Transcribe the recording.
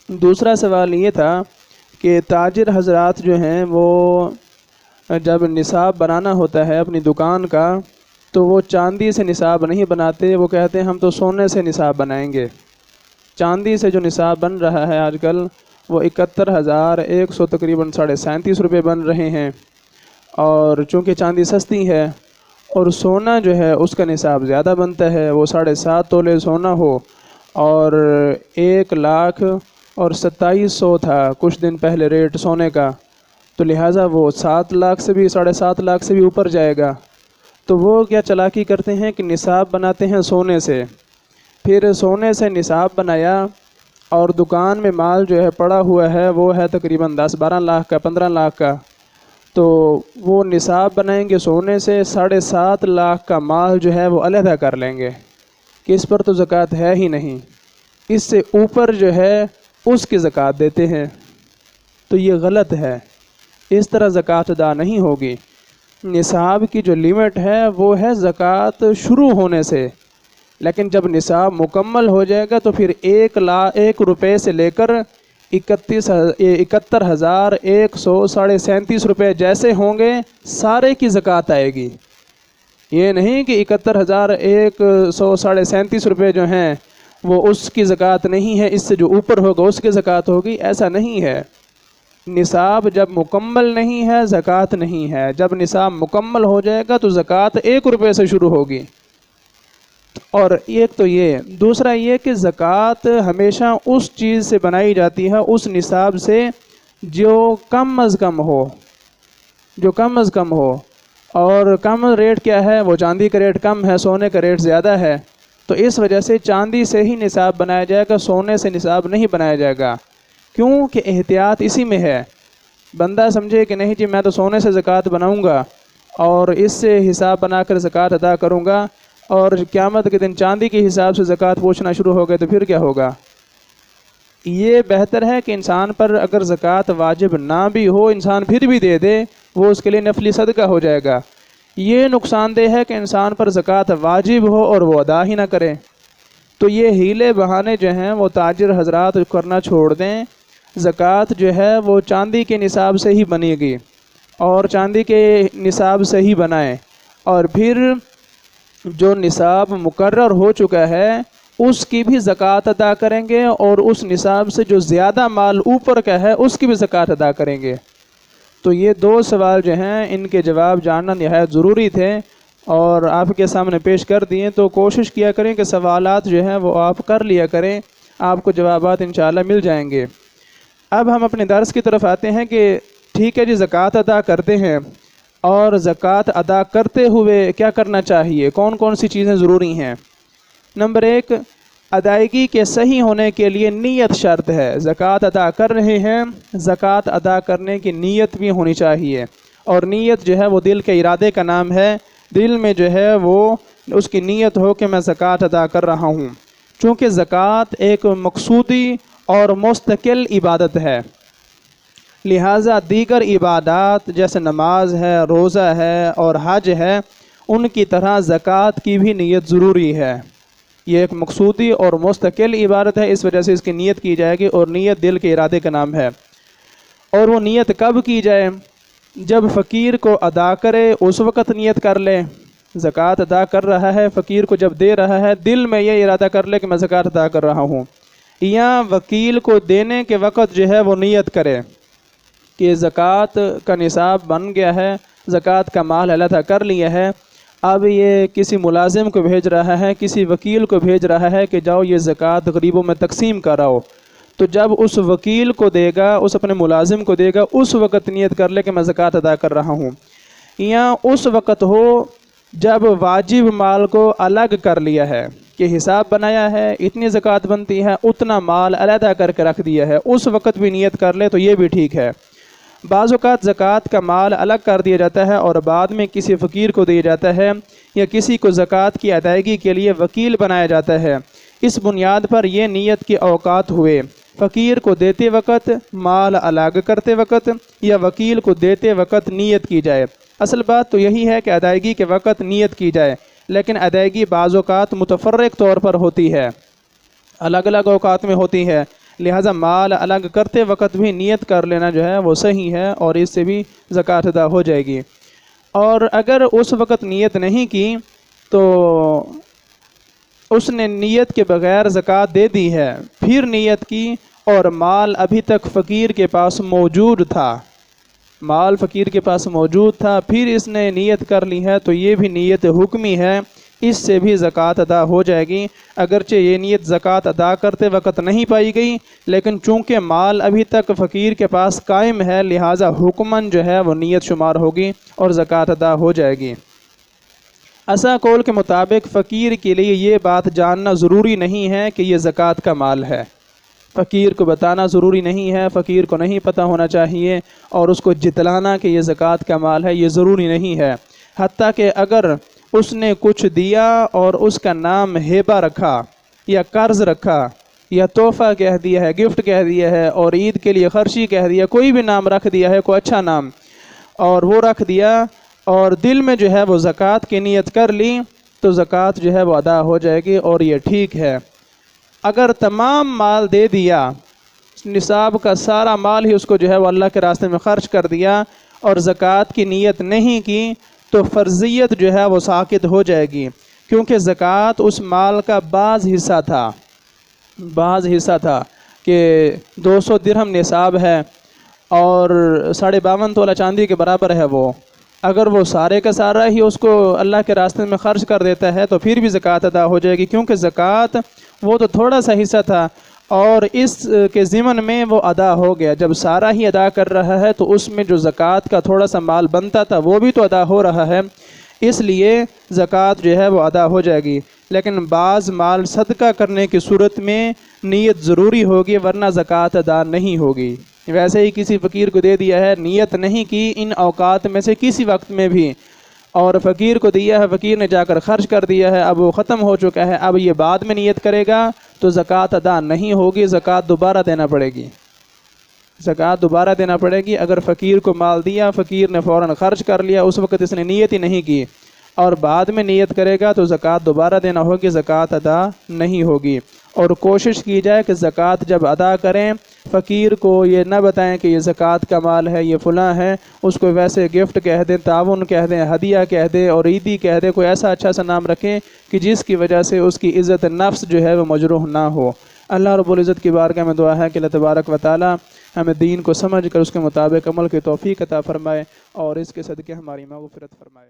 دوسرا سوال یہ تھا کہ تاجر حضرات جو ہیں وہ جب نصاب بنانا ہوتا ہے اپنی دکان کا تو وہ چاندی سے نصاب نہیں بناتے، وہ کہتے ہیں ہم تو سونے سے نصاب بنائیں گے۔ چاندی سے جو نصاب بن رہا ہے آج کل وہ 71,100 تقریباً 37.5 روپے بن رہے ہیں، اور چونکہ چاندی سستی ہے اور سونا جو ہے اس کا نصاب زیادہ بنتا ہے، وہ 7.5 تولے سونا ہو اور 1,27,100 تھا کچھ دن پہلے ریٹ سونے کا، تو لہٰذا وہ 7 لاکھ سے بھی 7.5 لاکھ سے بھی اوپر جائے گا۔ تو وہ کیا چالاکی کرتے ہیں کہ نصاب بناتے ہیں سونے سے، پھر سونے سے نصاب بنایا اور دکان میں مال جو ہے پڑا ہوا ہے وہ ہے تقریباً 10-12 لاکھ کا 15 لاکھ کا، تو وہ نصاب بنائیں گے سونے سے، 7.5 لاکھ کا مال جو ہے وہ علیحدہ کر لیں گے کہ اس پر تو زکوٰۃ ہے ہی نہیں، اس سے اوپر جو ہے اس کی زکوٰۃ دیتے ہیں۔ تو یہ غلط ہے، اس طرح زکوٰۃ ادا نہیں ہوگی۔ نصاب کی جو لیمٹ ہے وہ ہے زکوٰۃ شروع ہونے سے، لیکن جب نصاب مکمل ہو جائے گا تو پھر 1 روپے سے لے کر 71,100 روپے جیسے ہوں گے سارے کی زکوٰۃ آئے گی۔ یہ نہیں کہ 71,100 روپے جو ہیں وہ اس کی زکوٰۃ نہیں ہے، اس سے جو اوپر ہوگا اس کی زکوٰۃ ہوگی، ایسا نہیں ہے۔ نصاب جب مکمل نہیں ہے زکوٰۃ نہیں ہے، جب نصاب مکمل ہو جائے گا تو زکوٰۃ 1 روپے سے شروع ہوگی۔ اور ایک تو یہ، دوسرا یہ کہ زکوٰۃ ہمیشہ اس چیز سے بنائی جاتی ہے، اس نصاب سے جو کم از کم ہو، جو کم از کم ہو، اور کم ریٹ کیا ہے؟ وہ چاندی کا ریٹ کم ہے، سونے کا ریٹ زیادہ ہے، تو اس وجہ سے چاندی سے ہی نصاب بنایا جائے گا، سونے سے نصاب نہیں بنایا جائے گا۔ کیوں کہ احتیاط اسی میں ہے، بندہ سمجھے کہ نہیں جی میں تو سونے سے زکوٰۃ بناؤں گا اور اس سے حساب بنا کر زکوٰۃ ادا کروں گا، اور قیامت کے دن چاندی کے حساب سے زکوٰۃ پوچھنا شروع ہو گئے تو پھر کیا ہوگا؟ یہ بہتر ہے کہ انسان پر اگر زکوٰۃ واجب نہ بھی ہو انسان پھر بھی دے دے، وہ اس کے لیے نفلی صدقہ ہو جائے گا۔ یہ نقصان دہ ہے کہ انسان پر زکوٰۃ واجب ہو اور وہ ادا ہی نہ کرے۔ تو یہ ہیلے بہانے جو ہیں وہ تاجر حضرات کرنا چھوڑ دیں، زکوٰۃ جو ہے وہ چاندی کے نصاب سے ہی بنے گی، اور چاندی کے نصاب سے ہی بنائیں، اور پھر جو نصاب مقرر ہو چکا ہے اس کی بھی زکوٰۃ ادا کریں گے، اور اس نصاب سے جو زیادہ مال اوپر کا ہے اس کی بھی زکوٰۃ ادا کریں گے۔ تو یہ 2 سوال جو ہیں ان کے جواب جاننا نہایت ضروری تھے اور آپ کے سامنے پیش کر دیے، تو کوشش کیا کریں کہ سوالات جو ہیں وہ آپ کر لیا کریں، آپ کو جوابات انشاءاللہ مل جائیں گے۔ اب ہم اپنے درس کی طرف آتے ہیں کہ ٹھیک ہے جی زکوٰۃ ادا کرتے ہیں، اور زکوٰۃ ادا کرتے ہوئے کیا کرنا چاہیے، کون کون سی چیزیں ضروری ہیں؟ نمبر 1، ادائیگی کے صحیح ہونے کے لیے نیت شرط ہے۔ زکوٰۃ ادا کر رہے ہیں، زکوٰۃ ادا کرنے کی نیت بھی ہونی چاہیے، اور نیت جو ہے وہ دل کے ارادے کا نام ہے، دل میں جو ہے وہ اس کی نیت ہو کہ میں زکوٰۃ ادا کر رہا ہوں، چونکہ زکوٰۃ ایک مقصودی اور مستقل عبادت ہے، لہٰذا دیگر عبادات جیسے نماز ہے، روزہ ہے اور حج ہے، ان کی طرح زکوٰۃ کی بھی نیت ضروری ہے۔ یہ ایک مقصودی اور مستقل عبادت ہے، اس وجہ سے اس کی نیت کی جائے گی، اور نیت دل کے ارادے کا نام ہے۔ اور وہ نیت کب کی جائے؟ جب فقیر کو ادا کرے اس وقت نیت کر لے، زکوٰۃ ادا کر رہا ہے، فقیر کو جب دے رہا ہے دل میں یہ ارادہ کر لے کہ میں زکوٰۃ ادا کر رہا ہوں، یا وکیل کو دینے کے وقت جو ہے وہ نیت کرے کہ زکوٰۃ کا نصاب بن گیا ہے، زکوٰۃ کا مال علیحدہ کر لیا ہے، اب یہ کسی ملازم کو بھیج رہا ہے، کسی وکیل کو بھیج رہا ہے کہ جاؤ یہ زکوٰۃ غریبوں میں تقسیم کراؤ، تو جب اس وکیل کو دے گا، اس اپنے ملازم کو دے گا، اس وقت نیت کر لے کہ میں زکوٰۃ ادا کر رہا ہوں، یا اس وقت ہو جب واجب مال کو الگ کر لیا ہے کہ حساب بنایا ہے اتنی زکوٰۃ بنتی ہے، اتنا مال علیحدہ کر کے رکھ دیا ہے، اس وقت بھی نیت کر لے تو یہ بھی ٹھیک ہے۔ بعض اوقات زکوٰۃ کا مال الگ کر دیا جاتا ہے اور بعد میں کسی فقیر کو دیا جاتا ہے، یا کسی کو زکوٰۃ کی ادائیگی کے لیے وکیل بنایا جاتا ہے، اس بنیاد پر یہ نیت کے اوقات ہوئے، فقیر کو دیتے وقت، مال الگ کرتے وقت، یا وکیل کو دیتے وقت نیت کی جائے۔ اصل بات تو یہی ہے کہ ادائیگی کے وقت نیت کی جائے، لیکن ادائیگی بعض اوقات متفرق طور پر ہوتی ہے، الگ الگ اوقات میں ہوتی ہے، لہٰذا مال الگ کرتے وقت بھی نیت کر لینا جو ہے وہ صحیح ہے، اور اس سے بھی زکوٰۃ ادا ہو جائے گی۔ اور اگر اس وقت نیت نہیں کی تو اس نے نیت کے بغیر زکوٰۃ دے دی ہے، پھر نیت کی اور مال ابھی تک فقیر کے پاس موجود تھا، مال فقیر کے پاس موجود تھا، پھر اس نے نیت کر لی ہے، تو یہ بھی نیت حکمی ہے، اس سے بھی زکوٰۃ ادا ہو جائے گی۔ اگرچہ یہ نیت زکوٰۃ ادا کرتے وقت نہیں پائی گئی، لیکن چونکہ مال ابھی تک فقیر کے پاس قائم ہے، لہٰذا حکماً جو ہے وہ نیت شمار ہوگی اور زکوٰۃ ادا ہو جائے گی۔ ایسا قول کے مطابق فقیر کے لیے یہ بات جاننا ضروری نہیں ہے کہ یہ زکوٰۃ کا مال ہے، فقیر کو بتانا ضروری نہیں ہے، فقیر کو نہیں پتہ ہونا چاہیے، اور اس کو جتلانا کہ یہ زکوٰۃ کا مال ہے یہ ضروری نہیں ہے۔ حتیٰ کہ اگر اس نے کچھ دیا اور اس کا نام ہیبہ رکھا یا قرض رکھا یا تحفہ کہہ دیا ہے، گفٹ کہہ دیا ہے، اور عید کے لیے خرچی کہہ دیا، کوئی بھی نام رکھ دیا ہے، کوئی اچھا نام، اور وہ رکھ دیا اور دل میں جو ہے وہ زکوٰۃ کی نیت کر لی، تو زکوٰۃ جو ہے وہ ادا ہو جائے گی اور یہ ٹھیک ہے۔ اگر تمام مال دے دیا، نصاب کا سارا مال ہی اس کو جو ہے وہ اللہ کے راستے میں خرچ کر دیا اور زکوٰۃ کی نیت نہیں کی، تو فرضیت جو ہے وہ ساقط ہو جائے گی، کیونکہ زکوٰۃ اس مال کا بعض حصہ تھا کہ 200 درہم نصاب ہے اور 52.5 تولہ چاندی کے برابر ہے وہ، اگر وہ سارے کا سارا ہی اس کو اللہ کے راستے میں خرچ کر دیتا ہے تو پھر بھی زکوٰۃ ادا ہو جائے گی، کیونکہ زکوٰۃ وہ تو تھوڑا سا حصہ تھا اور اس کے ضمن میں وہ ادا ہو گیا۔ جب سارا ہی ادا کر رہا ہے تو اس میں جو زکوٰۃ کا تھوڑا سا مال بنتا تھا وہ بھی تو ادا ہو رہا ہے، اس لیے زکوٰۃ جو ہے وہ ادا ہو جائے گی۔ لیکن بعض مال صدقہ کرنے کی صورت میں نیت ضروری ہوگی، ورنہ زکوٰۃ ادا نہیں ہوگی۔ ویسے ہی کسی فقیر کو دے دیا ہے، نیت نہیں کی ان اوقات میں سے کسی وقت میں بھی، اور فقیر کو دیا ہے، فقیر نے جا کر خرچ کر دیا ہے، اب وہ ختم ہو چکا ہے، اب یہ بعد میں نیت کرے گا تو زکوٰۃ ادا نہیں ہوگی، زکوٰۃ دوبارہ دینا پڑے گی، زکوٰۃ دوبارہ دینا پڑے گی۔ اگر فقیر کو مال دیا، فقیر نے فوراً خرچ کر لیا، اس وقت اس نے نیت ہی نہیں کی اور بعد میں نیت کرے گا تو زکوٰۃ دوبارہ دینا ہوگی، زکوٰۃ ادا نہیں ہوگی۔ اور کوشش کی جائے کہ زکوٰۃ جب ادا کریں فقیر کو یہ نہ بتائیں کہ یہ زکوٰۃ کا مال ہے، یہ فلاں ہے، اس کو ویسے گفٹ کہہ دیں، تعاون کہہ دیں، ہدیہ کہہ دیں اور عیدی کہہ دیں، کوئی ایسا اچھا سا نام رکھیں کہ جس کی وجہ سے اس کی عزت نفس جو ہے وہ مجروح نہ ہو۔ اللہ رب العزت کی بارگاہ میں دعا ہے کہ اللہ تبارک و تعالی ہمیں دین کو سمجھ کر اس کے مطابق عمل کی توفیق عطا فرمائے اور اس کے صدقے ہماری مغفرت فرمائے۔